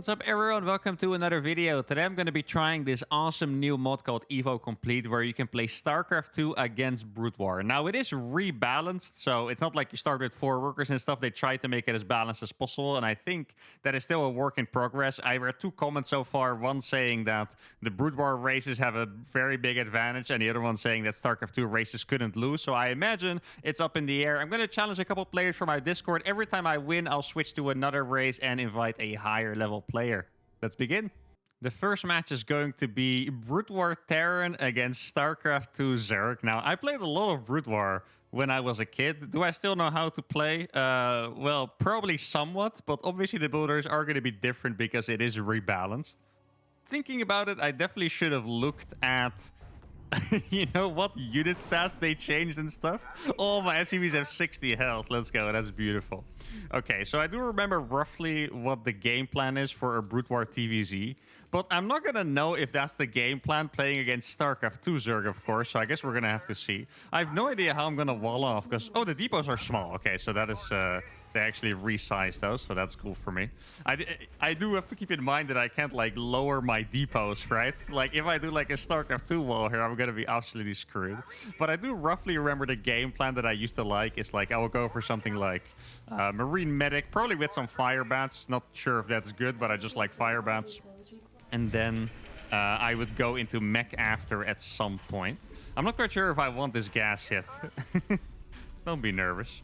What's up everyone, welcome to another video. Today I'm going to be trying this awesome new mod called Evo Complete where you can play StarCraft 2 against Brood War. Now it is rebalanced, so it's not like you start with 4 workers and stuff. They try to make it as balanced as possible, and I think that is still a work in progress. I read 2 comments so far, one saying that the Brood War races have a very big advantage and the other one saying that StarCraft 2 races couldn't lose, so I imagine it's up in the air. I'm going to challenge a couple players from our Discord. Every time I win, I'll switch to another race and invite a higher level player. Let's begin. The first match is going to be Brood War Terran against StarCraft 2 Zerg. Now, I played a lot of Brood War when I was a kid. Do I still know how to play? Well, probably somewhat, but obviously the builders are going to be different because it is rebalanced. Thinking about it, I definitely should have looked at you know what unit stats they changed and stuff. All my SCVs have 60 health. Let's go. That's beautiful. Okay, so I do remember roughly what the game plan is for a Brood War TVZ, but I'm not going to know if that's the game plan playing against StarCraft 2 Zerg, of course, so I guess we're going to have to see. I have no idea how I'm going to wall off, because... Oh, the depots are small. Okay, so that is... They actually resized those, so that's cool for me. I do have to keep in mind that I can't, like, lower my depots, right? Like, if I do, like, a StarCraft 2 wall here, I'm going to be absolutely screwed. But I do roughly remember the game plan that I used to like is, like, I will go for something like Marine Medic, probably with some Fire Bats. Not sure if that's good, but I just like Fire Bats. And then I would go into Mech after at some point. I'm not quite sure if I want this gas yet. Don't be nervous.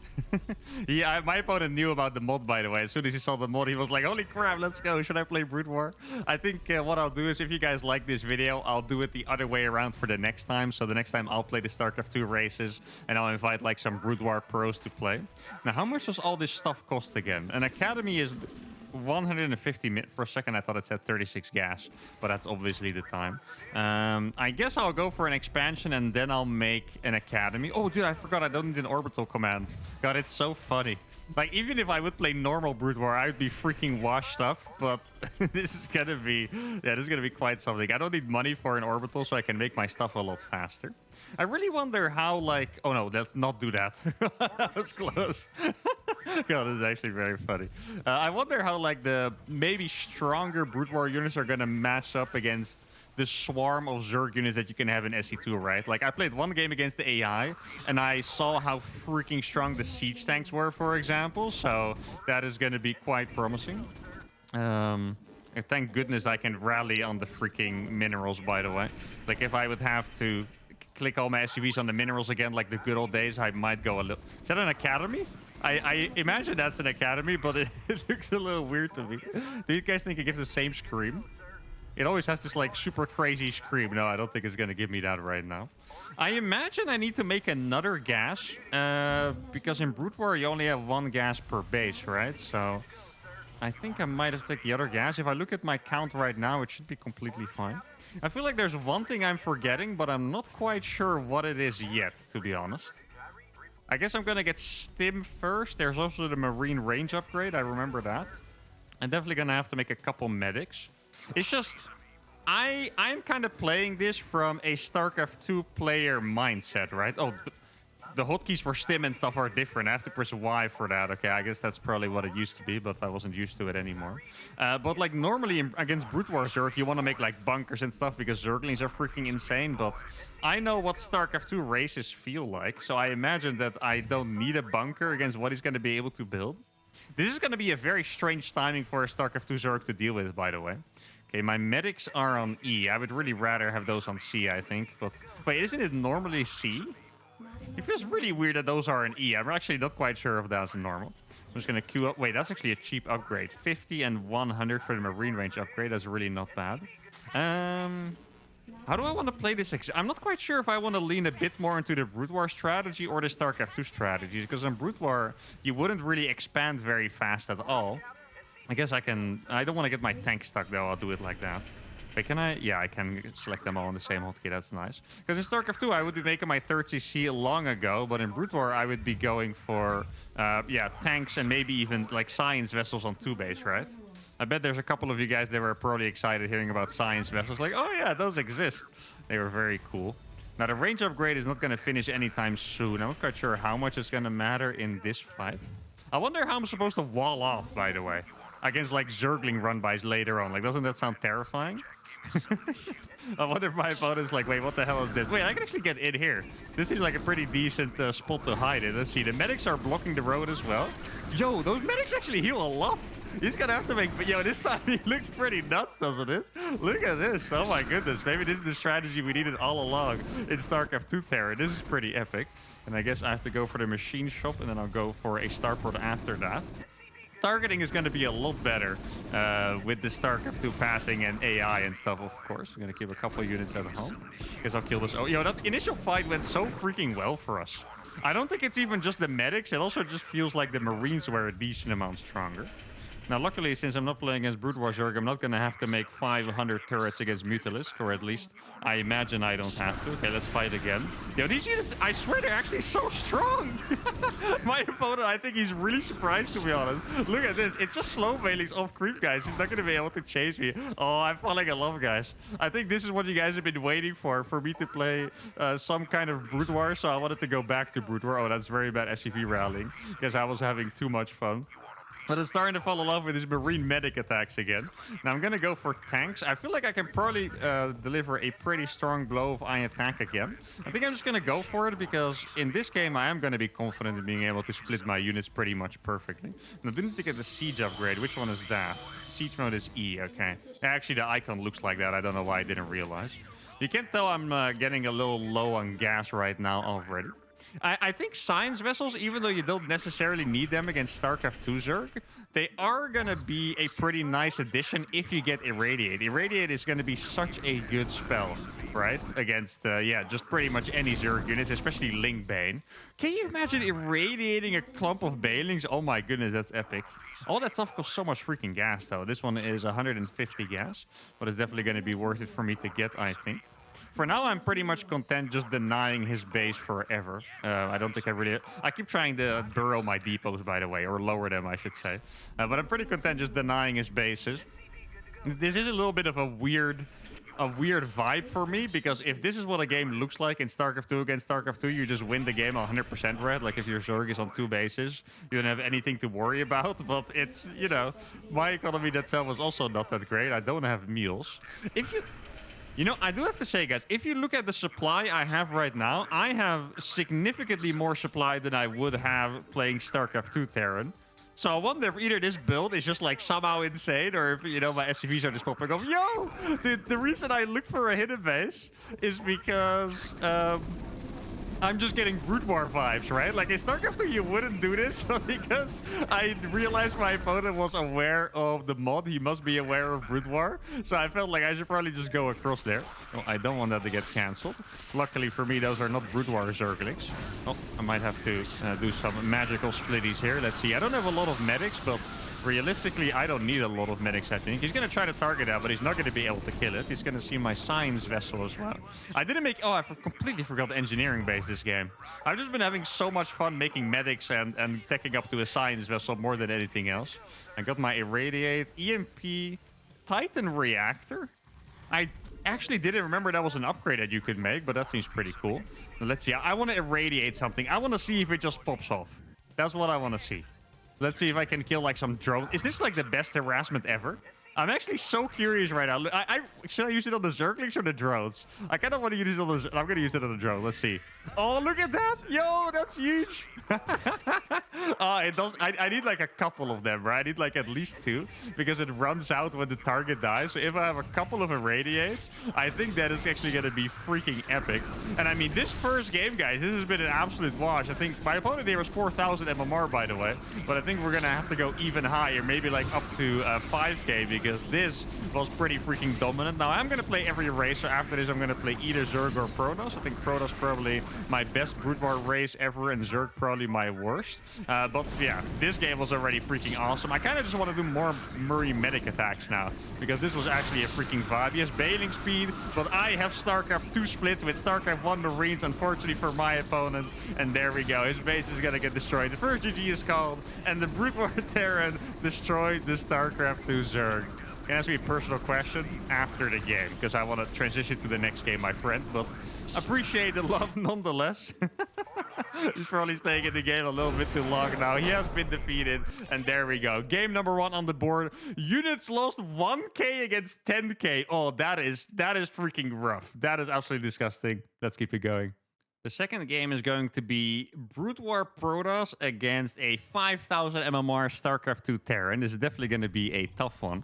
Yeah, my opponent knew about the mod, by the way. As soon as he saw the mod, he was like, holy crap, let's go. Should I play Brood War? I think what I'll do is, if you guys like this video, I'll do it the other way around for the next time. So the next time I'll play the StarCraft 2 races, and I'll invite like some Brood War pros to play. Now, how much does all this stuff cost again? An academy is 150 for a second. I thought it said 36 gas, but that's obviously the time. I guess I'll go for an expansion and then I'll make an academy. Oh, dude, I forgot I don't need an orbital command. God, it's so funny. Like, even if I would play normal Brood War, I would be freaking washed up, but this is gonna be, yeah, this is gonna be quite something. I don't need money for an orbital, so I can make my stuff a lot faster. I really wonder how, like, oh no, let's not do that. That was close. God, this is actually very funny. I wonder how, like, the maybe stronger Brood War units are gonna match up against the swarm of Zerg units that you can have in SC2, right? Like, I played one game against the AI, and I saw how freaking strong the siege tanks were, for example. So that is going to be quite promising. Thank goodness I can rally on the freaking minerals, by the way. Like, if I would have to click all my SCVs on the minerals again, like the good old days, I might go a little... Is that an academy? I imagine that's an academy, but it looks a little weird to me. Do you guys think it gives the same scream? It always has this, like, super crazy scream. No, I don't think it's going to give me that right now. I imagine I need to make another gas, because in Brood War, you only have 1 gas per base, right? So I think I might have taken the other gas. If I look at my count right now, it should be completely fine. I feel like there's one thing I'm forgetting, but I'm not quite sure what it is yet, to be honest. I guess I'm going to get Stim first. There's also the Marine range upgrade. I remember that. I'm definitely going to have to make a couple medics. It's just, I'm kind of playing this from a StarCraft 2 player mindset, right? Oh, the hotkeys for Stim and stuff are different. I have to press Y for that. Okay, I guess that's probably what it used to be, but I wasn't used to it anymore. But, like, normally against Brood War Zerg, you want to make, like, bunkers and stuff because Zerglings are freaking insane, but I know what StarCraft 2 races feel like, so I imagine that I don't need a bunker against what he's going to be able to build. This is going to be a very strange timing for a StarCraft 2 Zerg to deal with, by the way. Okay, my medics are on E. I would really rather have those on C, I think. But wait, isn't it normally C? It feels really weird that those are in E. I'm actually not quite sure if that's normal. I'm just going to queue up. Wait, that's actually a cheap upgrade. 50 and 100 for the Marine range upgrade. That's really not bad. How do I want to play this? I'm not quite sure if I want to lean a bit more into the Brood War strategy or the StarCraft 2 strategy, because in Brood War, you wouldn't really expand very fast at all. I guess I can... I don't want to get my tank stuck, though. I'll do it like that. Wait, can I? Yeah, I can select them all on the same hotkey. That's nice. Because in StarCraft 2, I would be making my 3rd CC long ago, but in Brood War, I would be going for, yeah, tanks and maybe even, like, science vessels on 2 base, right? I bet there's a couple of you guys that were probably excited hearing about science vessels. Like, oh yeah, those exist. They were very cool. Now, the range upgrade is not going to finish anytime soon. I'm not quite sure how much it's going to matter in this fight. I wonder how I'm supposed to wall off, by the way. against like Zergling run-bys later on. Like, doesn't that sound terrifying? I wonder if my opponent's like, wait, what the hell is this? Wait, I can actually get in here. This seems like a pretty decent spot to hide in. Let's see. The medics are blocking the road as well. Yo, those medics actually heal a lot. He's gonna have to make... Yo, this time he looks pretty nuts, doesn't it? Look at this. Oh my goodness. Maybe this is the strategy we needed all along in StarCraft 2 Terran. This is pretty epic. And I guess I have to go for the machine shop, and then I'll go for a starport after that. Targeting is going to be a lot better with the StarCraft 2 pathing and AI and stuff, of course. I'm going to keep a couple units at home. Guess I'll kill this. Oh, yo, that initial fight went so freaking well for us. I don't think it's even just the medics. It also just feels like the Marines were a decent amount stronger. Now, luckily, since I'm not playing against Brood War Zerg, I'm not going to have to make 500 turrets against Mutalisk, or at least I imagine I don't have to. Okay, let's fight again. Yo, these units, I swear they're actually so strong. My opponent, I think he's really surprised, to be honest. Look at this. It's just slow melees off creep, guys. He's not going to be able to chase me. Oh, I'm falling in love, guys. I think this is what you guys have been waiting for me to play some kind of Brood War, so I wanted to go back to Brood War. Oh, that's very bad SCV rallying, because I was having too much fun. But I'm starting to fall in love with his Marine medic attacks again. Now I'm going to go for tanks. I feel like I can probably deliver a pretty strong blow of eye attack again. I think I'm just going to go for it because in this game I am going to be confident in being able to split my units pretty much perfectly. Now, I do need to get the siege upgrade. Which one is that? Siege mode is E, okay. Actually, the icon looks like that. I don't know why I didn't realize. You can tell I'm getting a little low on gas right now already. I think science vessels, even though you don't necessarily need them against StarCraft 2 Zerg, they are going to be a pretty nice addition if you get Irradiate. Irradiate is going to be such a good spell, right? Against, yeah, just pretty much any Zerg units, especially Link Bane. Can you imagine irradiating a clump of Banelings? Oh my goodness, that's epic. All that stuff costs so much freaking gas, though. This one is 150 gas, but it's definitely going to be worth it for me to get, I think. For now, I'm pretty much content just denying his base forever. I don't think I really... I keep trying to burrow my depots, by the way, or lower them, I should say. But I'm pretty content just denying his bases. This is a little bit of a weird vibe for me, because if this is what a game looks like in StarCraft 2 against StarCraft 2, you just win the game 100% red. Like if your Zerg is on 2 bases, you don't have anything to worry about. But it's, you know, my economy itself was also not that great. I don't have meals. If you... You know, I do have to say, guys, if you look at the supply I have right now, I have significantly more supply than I would have playing StarCraft 2 Terran. So I wonder if either this build is just like somehow insane, or if, you know, my SCVs are just popping off. Yo! The reason I looked for a hidden base is because... I'm just getting Brood War vibes, right? Like in StarCraft 2, you wouldn't do this, but because I realized my opponent was aware of the mod, he must be aware of Brood War. So I felt like I should probably just go across there. Oh, I don't want that to get cancelled. Luckily for me, those are not Brood War Zerglings. Oh, I might have to do some magical splitties here. Let's see. I don't have a lot of medics, but realistically, I don't need a lot of medics, I think. He's going to try to target that, but he's not going to be able to kill it. He's going to see my science vessel as well. I didn't make... Oh, I completely forgot the engineering base this game. I've just been having so much fun making medics and teching up to a science vessel more than anything else. I got my Irradiate, EMP, Titan Reactor. I actually didn't remember that was an upgrade that you could make, but that seems pretty cool. Let's see. I want to irradiate something. I want to see if it just pops off. That's what I want to see. Let's see if I can kill like some drone. Is this like the best harassment ever? I'm actually so curious right now. Should I use it on the Zerglings or the drones? I kind of want to use it on the... I'm going to use it on the drone. Let's see. Oh, look at that. Yo, that's huge. It does. I need like a couple of them, right? I need like at least 2 because it runs out when the target dies. So if I have a couple of irradiates, I think that is actually going to be freaking epic. And I mean, this first game, guys, this has been an absolute wash. I think my opponent here was 4,000 MMR, by the way. But I think we're going to have to go even higher, maybe like up to 5K, because this was pretty freaking dominant. Now, I'm going to play every race. So after this, I'm going to play either Zerg or Protoss. I think Protoss probably my best Brood War race ever, and Zerg probably my worst. But yeah, this game was already freaking awesome. I kind of just want to do more Murray medic attacks now, because this was actually a freaking vibe. Yes, bailing speed, but I have StarCraft 2 splits with StarCraft 1 Marines, unfortunately for my opponent. And there we go. His base is going to get destroyed. The first GG is called, and the Brood War Terran destroyed the StarCraft 2 Zerg. Can ask me a personal question after the game, because I want to transition to the next game, my friend, but appreciate the love nonetheless. He's probably staying in the game a little bit too long now. He has been defeated, and there we go. Game number 1 on the board. Units lost 1k against 10k. Oh, that is freaking rough. That is absolutely disgusting. Let's keep it going. The second game is going to be Brood War Protoss against a 5000 MMR StarCraft 2 Terran. This is definitely going to be a tough one.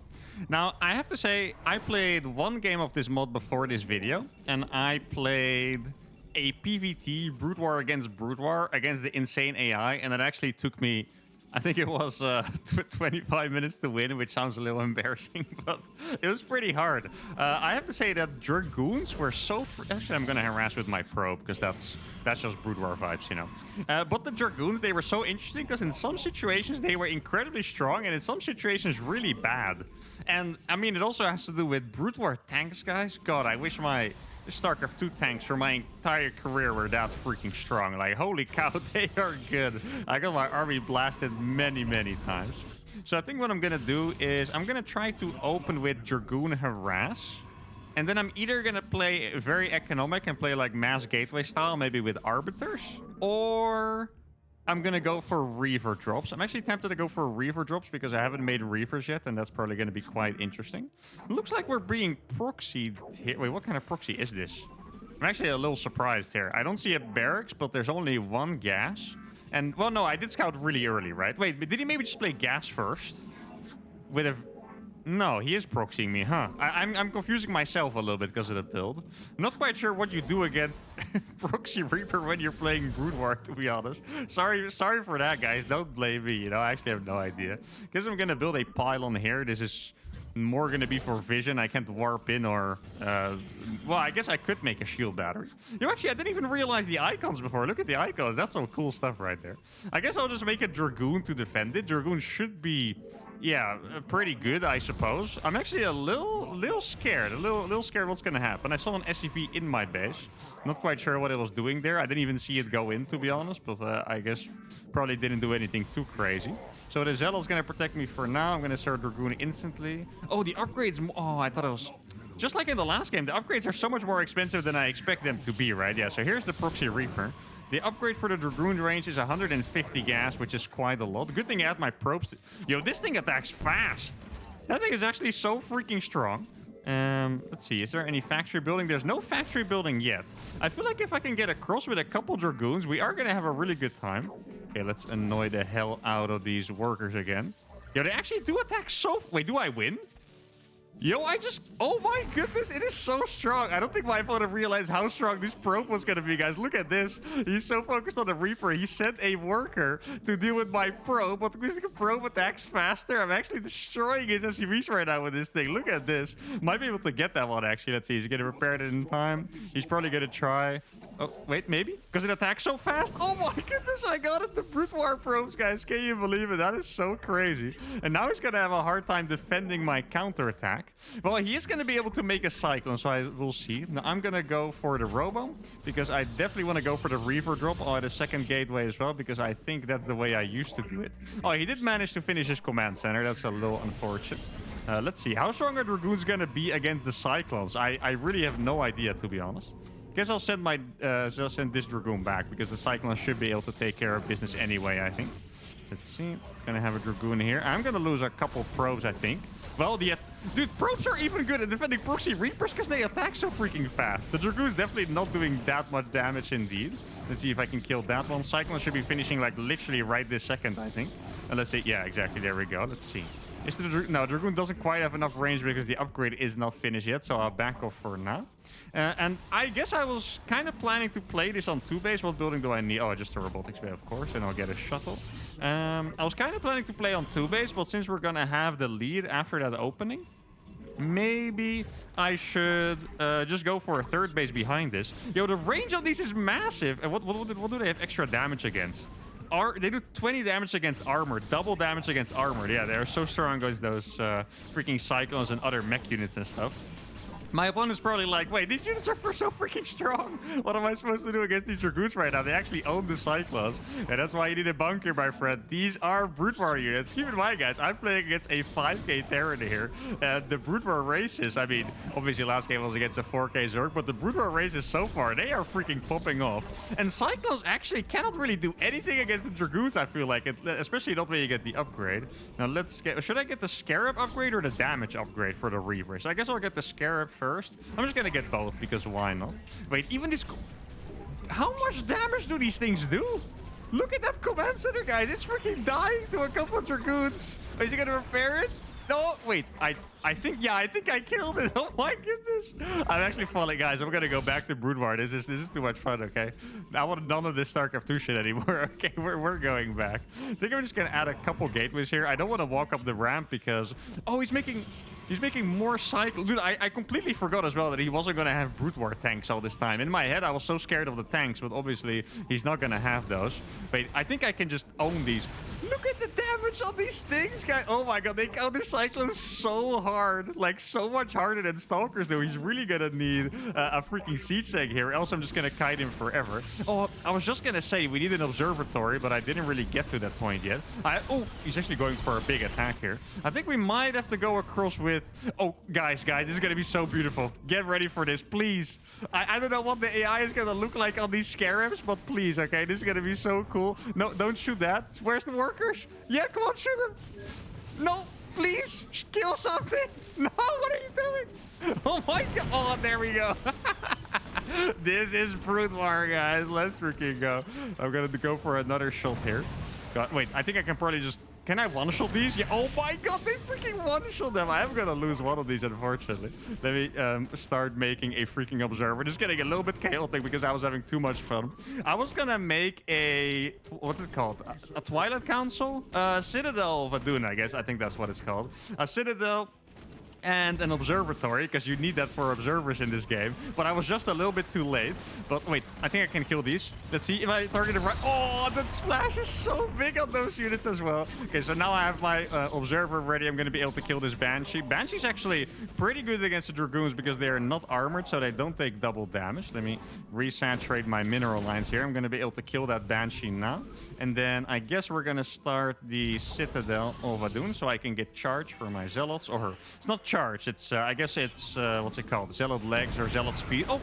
Now, I have to say, I played one game of this mod before this video, and I played a PvT Brood War against the insane AI, and it actually took me, I think it was 25 minutes to win, which sounds a little embarrassing, but it was pretty hard. I have to say that Dragoons were so... Actually, I'm going to harass with my probe, because that's just Brood War vibes, you know. But the Dragoons, they were so interesting, because in some situations, they were incredibly strong, and in some situations, really bad. And, I mean, it also has to do with Brood War tanks, guys. God, I wish my StarCraft 2 tanks for my entire career were that freaking strong. Like, holy cow, they are good. I got my army blasted many, many times. So I think what I'm going to do is I'm going to try to open with Dragoon Harass. And then I'm either going to play very economic and play like mass gateway style, maybe with Arbiters, or I'm going to go for Reaver drops. I'm actually tempted to go for Reaver drops because I haven't made Reavers yet, and that's probably going to be quite interesting. Looks like we're being proxied here. Wait, what kind of proxy is this? I'm actually a little surprised here. I don't see a barracks, but there's only one gas. And, well, no, I did scout really early, right? Wait, but did he maybe just play gas first? With a... No, he is proxying me, huh? I'm confusing myself a little bit because of the build. Not quite sure what you do against Proxy Reaper when you're playing Brood War, to be honest. Sorry for that, guys. Don't blame me, you know? I actually have no idea. Guess I'm gonna build a pylon here. This is more gonna be for vision. I can't warp in or... well, I guess I could make a shield battery. Yo, actually, I didn't even realize the icons before. Look at the icons. That's some cool stuff right there. I guess I'll just make a Dragoon to defend it. Dragoon should be... yeah, pretty good, I suppose. I'm actually a little scared. A little scared what's gonna happen. I saw an SCV in my base. Not quite sure what it was doing there. I didn't even see it go in, to be honest. But I guess probably didn't do anything too crazy. So the Zealot's gonna protect me for now. I'm gonna start Dragoon instantly. Oh, the upgrades... oh, I thought it was... just like in the last game, the upgrades are so much more expensive than I expect them to be, right? Yeah, so here's the Proxy Reaper. The upgrade for the Dragoon range is 150 gas, which is quite a lot. Good thing I had my probes. Yo, this thing attacks fast. That thing is actually so freaking strong. Let's see. Is there any factory building? There's no factory building yet. I feel like if I can get across with a couple Dragoons, we are going to have a really good time. Okay, let's annoy the hell out of these workers again. Yo, they actually do attack so... wait, do I win? Yo, oh my goodness, it is so strong. I don't think my opponent realized how strong this probe was going to be, guys. Look at this. He's so focused on the Reaper. He sent a worker to deal with my probe, but because the probe attacks faster, I'm actually destroying his SCVs right now with this thing. Look at this. Might be able to get that one, actually. Let's see. He's going to repair it in time. He's probably going to try... oh, wait, maybe? Because it attacks so fast? Oh my goodness, I got it. The Brood War probes, guys. Can you believe it? That is so crazy. And now he's going to have a hard time defending my counterattack. Well, he is going to be able to make a Cyclone, so I will see. Now, I'm going to go for the Robo, because I definitely want to go for the Reaver drop or the second gateway as well, because I think that's the way I used to do it. Oh, he did manage to finish his command center. That's a little unfortunate. Let's see. How strong are Dragoons going to be against the Cyclones? I really have no idea, to be honest. Guess I'll send my this Dragoon back, because the Cyclone should be able to take care of business anyway, I think. Let's see. Gonna have a Dragoon here. I'm gonna lose a couple probes, I think. Well, dude, probes are even good at defending Proxy Reapers because they attack so freaking fast. The Dragoon's definitely not doing that much damage indeed. Let's see if I can kill that one. Cyclone should be finishing like literally right this second, I think. And let's see. Yeah, exactly. There we go. Let's see. No, Dragoon doesn't quite have enough range because the upgrade is not finished yet, so I'll back off for now. And I guess I was kind of planning to play this on 2 base. What building do I need? Oh, just a robotics bay, of course, and I'll get a shuttle. I was kind of planning to play on 2 base, but since we're gonna have the lead after that opening, maybe I should just go for a 3rd base behind this. Yo, the range on these is massive. And what do they have extra damage against? They do 20 damage against armor, double damage against armor. Yeah, they're so strong against those freaking Cyclones and other mech units and stuff. My opponent's probably like, wait, these units are so freaking strong. What am I supposed to do against these Dragoons right now? They actually own the Cyclones. And that's why you need a bunker, my friend. These are Brood War units. Keep in mind, guys, I'm playing against a 5k Terran here. And the Brood War races, I mean, obviously last game was against a 4k Zerg, but the Brood War races so far, they are freaking popping off. And Cyclones actually cannot really do anything against the Dragoons, I feel like, especially not when you get the upgrade. Now, let's get... Should I get the Scarab upgrade or the damage upgrade for the Reavers? I guess I'll get the Scarab first. I'm just gonna get both because why not? Wait, even this... How much damage do these things do? Look at that command center, guys. It's freaking dying to a couple of Dragoons. Is he gonna repair it? No, wait. I think I killed it. Oh my goodness. I'm actually falling, guys. I'm gonna go back to Brood War. This is too much fun, okay? I want none of this StarCraft 2 shit anymore. Okay, we're going back. I think I'm just gonna add a couple gateways here. I don't want to walk up the ramp because... Oh, he's making more cycle. Dude, I completely forgot as well that he wasn't going to have Brood War tanks all this time. In my head, I was so scared of the tanks, but obviously he's not going to have those. Wait, I think I can just own these. Look at the damage on these things, guys. Oh my god, they counter Cyclones so hard. Like, so much harder than Stalkers do. He's really going to need a freaking siege tank here. Else I'm just going to kite him forever. Oh, I was just going to say we need an observatory, but I didn't really get to that point yet. Oh, he's actually going for a big attack here. I think we might have to go across with... Oh, guys, this is going to be so beautiful. Get ready for this, please. I don't know what the AI is going to look like on these Scarabs, but please, okay? This is going to be so cool. No, don't shoot that. Where's the workers? Yeah, come on, shoot them. No, please, kill something. No, what are you doing? Oh, my God. Oh, there we go. This is Brood War, guys. Let's freaking go. I'm going to go for another shot here. God, wait, I think I can probably just... Can I one-shot these? Yeah. Oh my god, they freaking one-shot them. I am gonna lose one of these, unfortunately. Let me start making a freaking observer. Just getting a little bit chaotic because I was having too much fun. I was gonna make a... What's it called? A Twilight Council? Citadel of Aduna, I guess. I think that's what it's called. A Citadel... and an observatory, because you need that for observers in this game. But I was just a little bit too late. But wait, I think I can kill these. Let's see if I target it right. Oh, that splash is so big on those units as well. Okay, so now I have my observer ready. I'm going to be able to kill this Banshee. Banshee's actually pretty good against the Dragoons because they're not armored, so they don't take double damage. Let me resaturate my mineral lines here. I'm going to be able to kill that Banshee now. And then I guess we're going to start the Citadel of Adun so I can get charge for my Zealots. Or it's not charge. It's, I guess it's, what's it called? Zealot legs or Zealot speed. Oh!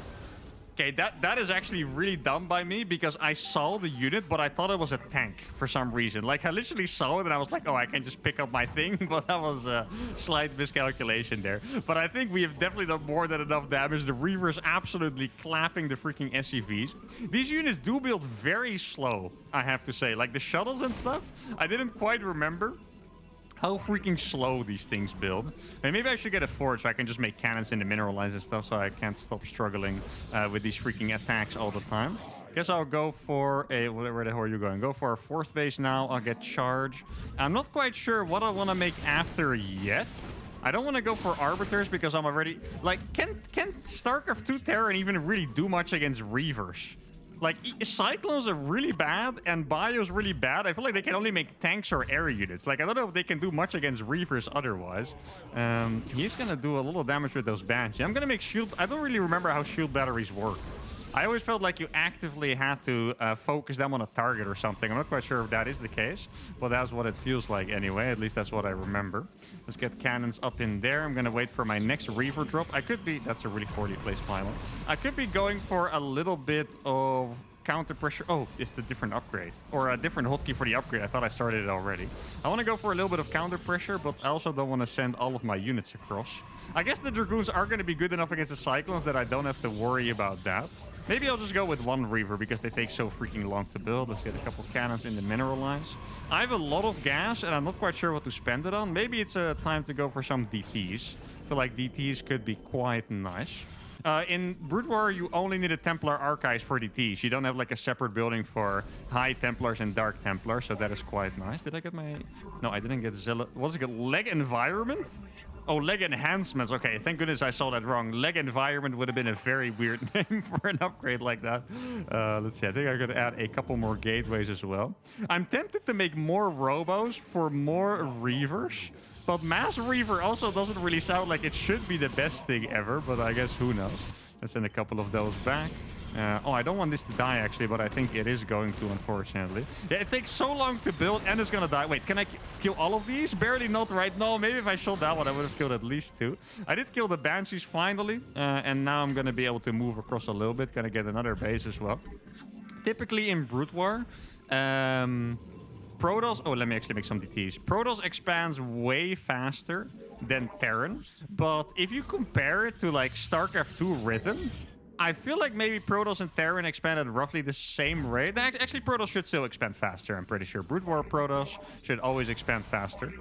Okay, that is actually really dumb by me because I saw the unit, but I thought it was a tank for some reason. Like, I literally saw it and I was like, oh, I can just pick up my thing, but that was a slight miscalculation there. But I think we have definitely done more than enough damage. The Reaver's absolutely clapping the freaking SCVs. These units do build very slow, I have to say. Like, the shuttles and stuff, I didn't quite remember how freaking slow these things build. And maybe I should get a forge so I can just make cannons in the mineral lines and stuff so I can't stop struggling with these freaking attacks all the time. Guess I'll go for a... Where the hell are you going? Go for a fourth base now. I'll get charge. I'm not quite sure what I want to make after yet. I don't want to go for arbiters because I'm already... Like, can StarCraft 2 Terran even really do much against Reavers? Like, Cyclones are really bad, and Bio's really bad. I feel like they can only make tanks or air units. Like, I don't know if they can do much against Reavers otherwise. He's gonna do a little damage with those Banshees. I'm gonna make shield... I don't really remember how shield batteries work. I always felt like you actively had to focus them on a target or something. I'm not quite sure if that is the case, but that's what it feels like anyway. At least that's what I remember. Let's get cannons up in there. I'm going to wait for my next Reaver drop. I could be... That's a really poorly placed pylon. I could be going for a little bit of counter pressure. Oh, it's the different upgrade. Or a different hotkey for the upgrade. I thought I started it already. I want to go for a little bit of counter pressure, but I also don't want to send all of my units across. I guess the Dragoons are going to be good enough against the Cyclones that I don't have to worry about that. Maybe I'll just go with one Reaver because they take so freaking long to build. Let's get a couple cannons in the mineral lines. I have a lot of gas and I'm not quite sure what to spend it on. Maybe it's a time to go for some DTs. I feel like DTs could be quite nice. In Brood War, you only need a Templar Archives for DTs. You don't have like a separate building for High Templars and Dark Templars, so that is quite nice. Did I get my... No, I didn't get Zealot. What was it? Leg Environment? Oh, Leg Enhancements. Okay, thank goodness I saw that wrong. Leg Environment would have been a very weird name for an upgrade like that. Let's see. I think I could add a couple more gateways as well. I'm tempted to make more Robos for more Reavers. But Mass Reaver also doesn't really sound like it should be the best thing ever, but I guess who knows. Let's send a couple of those back. Oh, I don't want this to die, actually, but I think it is going to, unfortunately. Yeah, it takes so long to build, and it's going to die. Wait, can I kill all of these? Barely not, right? No, maybe if I shot that one, I would have killed at least 2. I did kill the Banshees, finally, and now I'm going to be able to move across a little bit. Going to get another base as well. Typically in Brood War, Protoss... Oh, let me actually make some DTs. Protoss expands way faster than Terran, but if you compare it to, like, StarCraft 2 Rhythm... I feel like maybe Protoss and Terran expanded roughly the same rate. Actually, Protoss should still expand faster, I'm pretty sure. Brood War Protoss should always expand faster.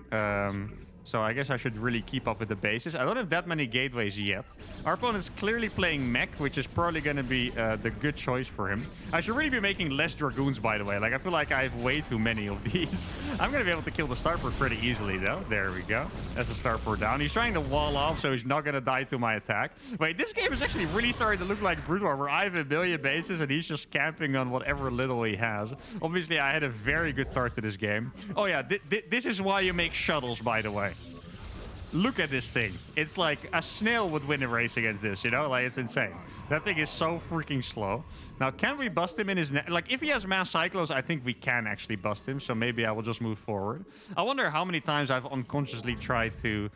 So I guess I should really keep up with the bases. I don't have that many gateways yet. Our opponent's clearly playing mech, which is probably going to be the good choice for him. I should really be making less Dragoons, by the way. Like, I feel like I have way too many of these. I'm going to be able to kill the Starport pretty easily, though. There we go. That's the Starport down. He's trying to wall off, so he's not going to die to my attack. Wait, this game is actually really starting to look like Brood War, where I have a billion bases, and he's just camping on whatever little he has. Obviously, I had a very good start to this game. Oh, yeah, this is why you make shuttles, by the way. Look at this thing. It's like a snail would win a race against this, you know? Like, it's insane. That thing is so freaking slow. Now, can we bust him in his... Like, if he has mass cyclones, I think we can actually bust him. So maybe I will just move forward. I wonder how many times I've unconsciously tried to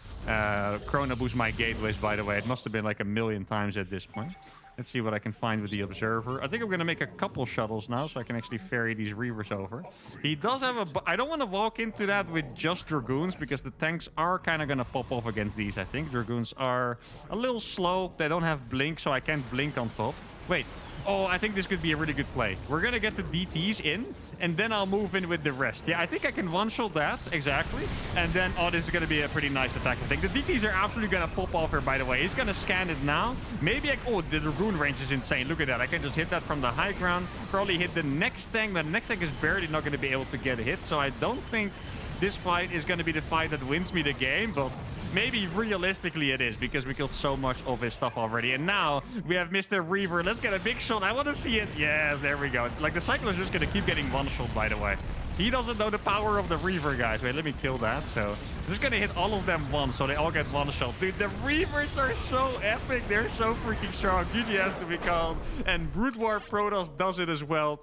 chrono boost my gateways, by the way. It must have been like 1,000,000 times at this point. Let's see what I can find with the Observer. I think I'm going to make a couple shuttles now so I can actually ferry these Reavers over. He does have a... I don't want to walk into that with just Dragoons because the tanks are kind of going to pop off against these, I think. Dragoons are a little slow. They don't have blink, so I can't blink on top. Wait. Oh, I think this could be a really good play. We're going to get the DTs in, and then I'll move in with the rest. Yeah, I think I can one-shot that, exactly. And then, oh, this is going to be a pretty nice attack, I think. The DTs are absolutely going to pop off here, by the way. He's going to scan it now. Maybe oh, the Dragoon range is insane. Look at that. I can just hit that from the high ground. Probably hit the next tank. The next tank is barely not going to be able to get a hit, so I don't think this fight is going to be the fight that wins me the game, but... Maybe realistically it is, because we killed so much of his stuff already. And now we have Mr. Reaver. Let's get a big shot. I want to see it. Yes, there we go. Like, the Cyclone is just going to keep getting one shot, by the way. He doesn't know the power of the Reaver, guys. Wait, let me kill that. So I'm just going to hit all of them once, so they all get one shot. Dude, the Reavers are so epic. They're so freaking strong. GG has to be called. And Brood War Protoss does it as well.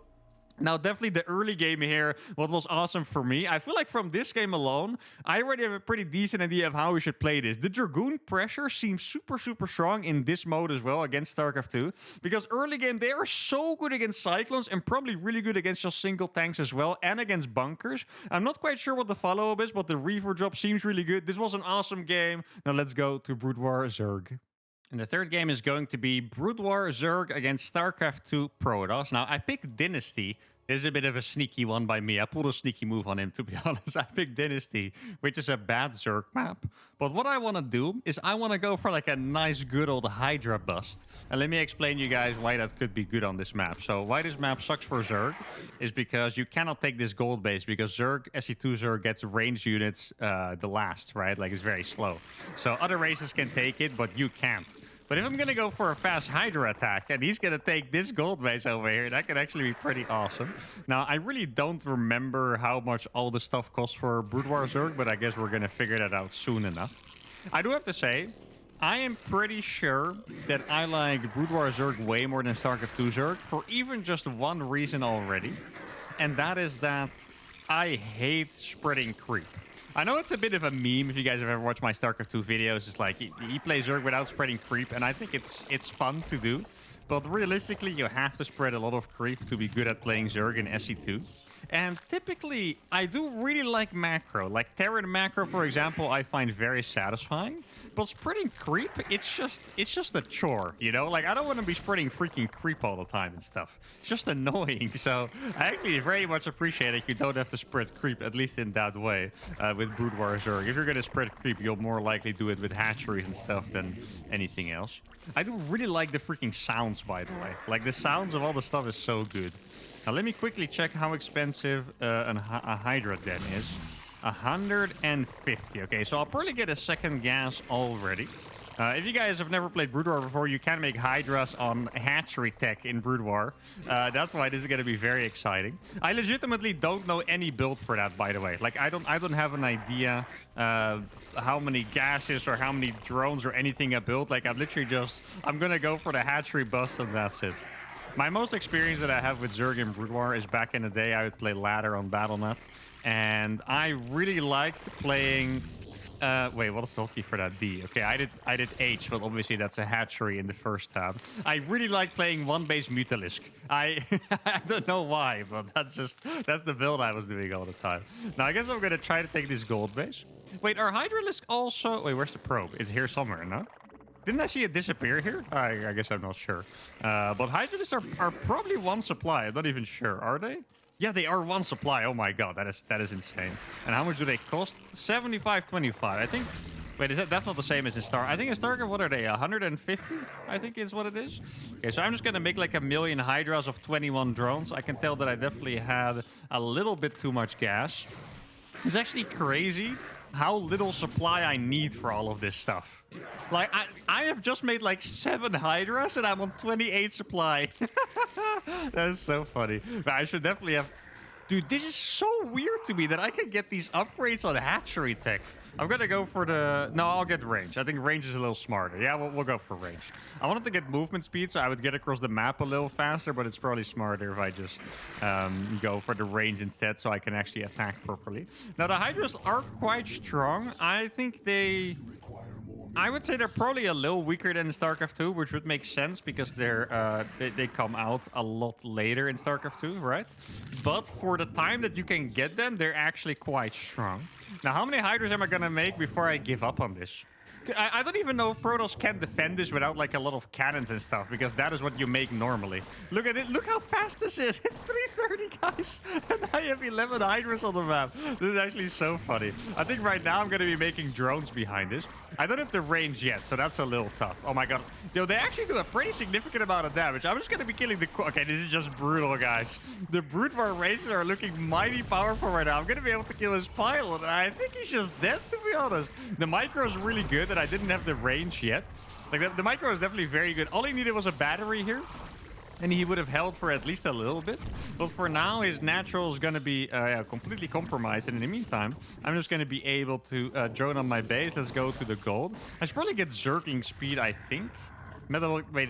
Now, definitely the early game here, what was awesome for me, I feel like from this game alone, I already have a pretty decent idea of how we should play this. The Dragoon pressure seems super, super strong in this mode as well against StarCraft 2, because early game, they are so good against Cyclones and probably really good against just single tanks as well and against bunkers. I'm not quite sure what the follow-up is, but the Reaver drop seems really good. This was an awesome game. Now, let's go to Brood War Zerg. And the third game is going to be Brood War Zerg against StarCraft 2 Protoss. Now, I picked Dynasty. This is a bit of a sneaky one by me. I pulled a sneaky move on him, to be honest. I picked Dynasty, which is a bad Zerg map. But what I want to do is I want to go for like a nice, good old Hydra bust. And let me explain you guys why that could be good on this map. So why this map sucks for Zerg is because you cannot take this gold base because Zerg, SC2 Zerg gets range units the last, right? Like, it's very slow. So other races can take it, but you can't. But if I'm going to go for a fast Hydra attack and he's going to take this gold base over here, that could actually be pretty awesome. Now, I really don't remember how much all the stuff costs for Brood War Zerg, but I guess we're going to figure that out soon enough. I do have to say, I am pretty sure that I like Brood War Zerg way more than StarCraft 2 Zerg for even just one reason already. And that is that I hate spreading creep. I know it's a bit of a meme if you guys have ever watched my StarCraft 2 videos. It's like, he plays Zerg without spreading creep, and I think it's fun to do. But realistically, you have to spread a lot of creep to be good at playing Zerg in SC2. And typically, I do really like macro. Like Terran macro, for example, I find very satisfying. But spreading creep, it's just a chore, you know? Like, I don't want to be spreading freaking creep all the time and stuff. It's just annoying. So I actually very much appreciate that you don't have to spread creep, at least in that way, with Brood War Zerg. If you're going to spread creep, you'll more likely do it with hatcheries and stuff than anything else. I do really like the freaking sounds, by the way. Like, the sounds of all the stuff is so good. Now, let me quickly check how expensive a Hydra den is. 150. Okay, so I'll probably get a second gas already. If you guys have never played Brood War before, you can make Hydras on hatchery tech in Brood War. That's why this is going to be very exciting. I legitimately don't know any build for that, by the way. Like, I don't have an idea how many gases or how many drones or anything I built. Like, I'm going to go for the hatchery bust and that's it. My most experience that I have with Zerg in Brood War is back in the day I would play ladder on Battle.net. And I really liked playing... wait, what is the hotkey for that? D. Okay, I did H, but obviously that's a hatchery in the first tab. I really like playing one-base Mutalisk. I don't know why, but that's the build I was doing all the time. Now, I guess I'm gonna try to take this gold base. Wait, are Hydralisk also... Wait, where's the probe? It's here somewhere, no? Didn't I see it disappear here? I guess I'm not sure. But Hydralisks are probably one supply. I'm not even sure. Are they? Yeah, they are one supply. Oh my god, that is insane. And how much do they cost? 75.25. I think. Wait, that's not the same as in Star. I think in StarCraft, what are they? 150? I think is what it is. Okay, so I'm just gonna make like 1 million Hydras of 21 drones. I can tell that I definitely had a little bit too much gas. It's actually crazy how little supply I need for all of this stuff. Like, I have just made like 7 Hydras and I'm on 28 supply. That is so funny. But I should definitely have... Dude, this is so weird to me that I can get these upgrades on hatchery tech. I'm gonna go for the... No, I'll get range. I think range is a little smarter. Yeah, we'll go for range. I wanted to get movement speed, so I would get across the map a little faster, but it's probably smarter if I just go for the range instead, so I can actually attack properly. Now, the Hydras are quite strong. I think they... I would say they're probably a little weaker than StarCraft 2, which would make sense because they come out a lot later in StarCraft 2, right? But for the time that you can get them, they're actually quite strong. Now, how many Hydras am I gonna make before I give up on this? I don't even know if Protoss can defend this without like a lot of cannons and stuff, because that is what you make normally. Look at it. Look how fast this is. It's 3:30, guys. And I have 11 Hydras on the map. This is actually so funny. I think right now I'm going to be making drones behind this. I don't have the range yet, so that's a little tough. Oh my god. Yo, they actually do a pretty significant amount of damage. I'm just going to be killing the... Okay, this is just brutal, guys. The Brood War races are looking mighty powerful right now. I'm going to be able to kill his pilot, and I think he's just dead, to be honest. The micro is really good, and I didn't have the range yet. Like, the micro is definitely very good. All he needed was a battery here, and he would have held for at least a little bit. But for now, his natural is going to be completely compromised. And in the meantime, I'm just going to be able to drone on my base. Let's go to the gold. I should probably get Zergling speed, I think. Metal... Wait...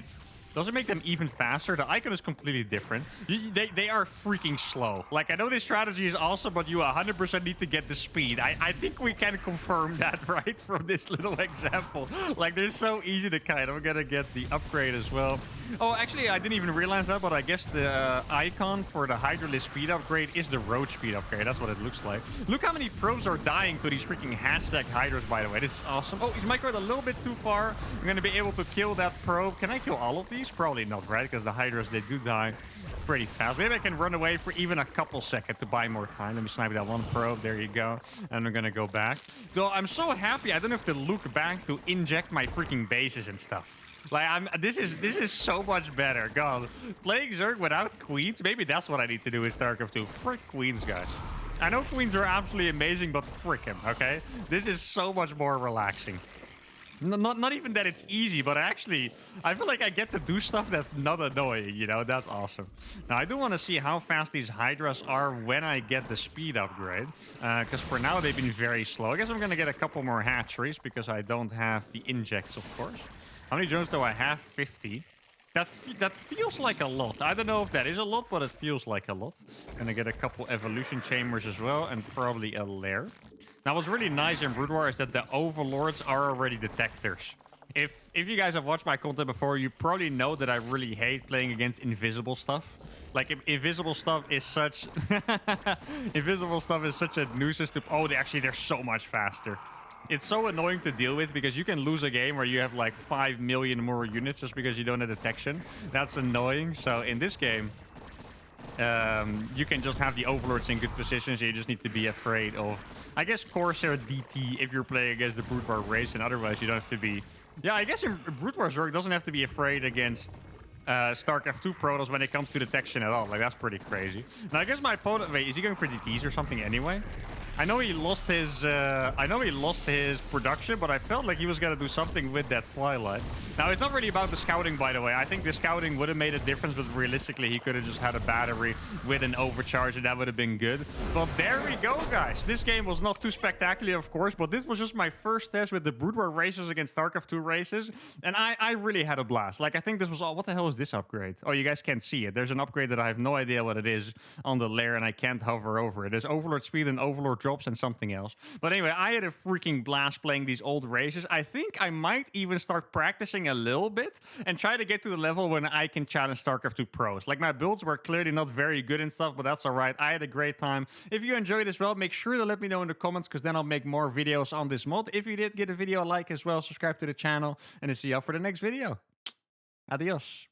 Does it make them even faster? The icon is completely different. They are freaking slow. Like, I know this strategy is awesome, but you 100% need to get the speed. I think we can confirm that, right, from this little example. Like, they're so easy to kite. I'm gonna get the upgrade as well. Oh, actually, I didn't even realize that, but I guess the icon for the Hydralisk speed upgrade is the road speed upgrade. That's what it looks like. Look how many probes are dying to these freaking hashtag Hydras, by the way. This is awesome. Oh, he's microed a little bit too far. I'm gonna be able to kill that probe. Can I kill all of these? Probably not, right? Because the Hydras, they do die pretty fast. Maybe I can run away for even a couple seconds to buy more time. Let me snipe that one probe. There you go. And I'm gonna go back. Though I'm so happy I don't have to look back to inject my freaking bases and stuff. Like, this is so much better. God, playing Zerg without queens, maybe that's what I need to do in StarCraft 2. Frick queens, guys. I know queens are absolutely amazing, but frick them, okay? This is so much more relaxing. Not even that it's easy, but actually, I feel like I get to do stuff that's not annoying, you know? That's awesome. Now, I do want to see how fast these Hydras are when I get the speed upgrade, because for now, they've been very slow. I guess I'm going to get a couple more hatcheries, because I don't have the injects, of course. How many drones do I have? 50. That feels like a lot. I don't know if that is a lot, but it feels like a lot. Gonna get a couple evolution chambers as well, and probably a lair. Now, what's really nice in Brood War is that the overlords are already detectors. If you guys have watched my content before, you probably know that I really hate playing against invisible stuff. Like, invisible stuff is such... invisible stuff is such a nuisance to... Oh, they're so much faster. It's so annoying to deal with because you can lose a game where you have like 5 million more units just because you don't have detection. That's annoying. So in this game, you can just have the overlords in good positions. You just need to be afraid of, I guess, Corsair DT if you're playing against the Brood War race, and otherwise you don't have to be... Yeah, I guess in Brood War Zerg doesn't have to be afraid against StarCraft 2 Protoss when it comes to detection at all. Like, that's pretty crazy. Now, I guess my opponent... Wait, is he going for DTs or something anyway? I know he lost his production, but I felt like he was gonna do something with that Twilight. Now it's not really about the scouting, by the way. I think the scouting would have made a difference, but realistically he could have just had a battery with an overcharge and that would have been good. But there we go, guys. This game was not too spectacular, of course, but this was just my first test with the Brood War races against StarCraft 2 races, and I really had a blast. Like, I think this was all. What the hell is this upgrade? Oh, you guys can't see it. There's an upgrade that I have no idea what it is on the lair, and I can't hover over it. There's Overlord speed and Overlord drops and something else. But anyway, I had a freaking blast playing these old races. I think I might even start practicing a little bit and try to get to the level when I can challenge StarCraft 2 pros. Like, my builds were clearly not very good and stuff, but that's all right. I had a great time. If you enjoyed as well, make sure to let me know in the comments, because then I'll make more videos on this mod. If you did, give the video a like as well, subscribe to the channel, and I'll see you all for the next video. Adios.